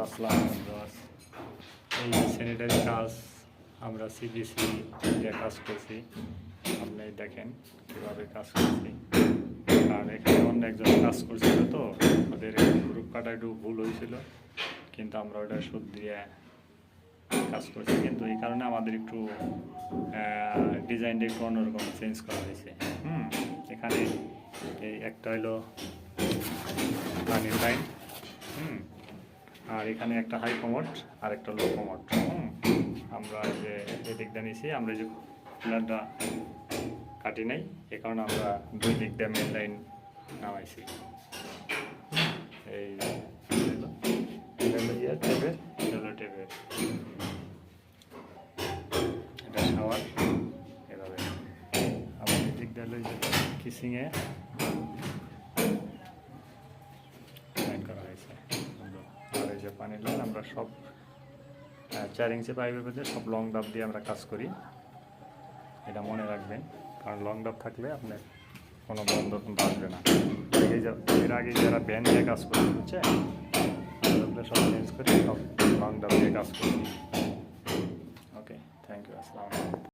আসসালাম বন্ধুরা। এই স্যানিটারি কাজ আমরা সিবিসি দিয়ে কাজ করছি। আপনি দেখেন কীভাবে কাজ করছি। আর এখানে অন্য একজন কাজ করছিল, তো ওদের গ্রুপ কাটা একটু ভুল হয়েছিল, কিন্তু আমরা ওটা সুদ দিয়ে কাজ করছি। কিন্তু এই কারণে আমাদের একটু ডিজাইনটা একটু অন্যরকম চেঞ্জ করা হয়েছে। এখানে এই একটা হলো পানির লাইন, আর এখানে একটা হাই কমোড আর একটা লো কমোড। আমরা যে এদিক দিয়ে নিয়েছি, আমরা যে পিলারটা কাটি নাই, এ কারণে আমরা দুই দিক দিয়ে মেন লাইন নামাইছি। এই টেপের টেপের এটা শাওয়ার। এভাবে আবার এদিক দিয়ে কিসিংয়ে করা হয়েছে। আর এই যে পানি লাইন আমরা সব 4 ইঞ্চি পাইপের মধ্যে সব লং ডাব দিয়ে আমরা কাজ করি। এটা মনে রাখবেন, কারণ লং ডাব থাকলে আপনার কোনো বন্ধ কিন্তু আসবে না। এর আগে যারা ব্যান দিয়ে কাজ করতে হচ্ছে, সব চেঞ্জ করে সব লং ডাব দিয়ে কাজ করি। ওকে, থ্যাংক ইউ, আসসালামু আলাইকুম।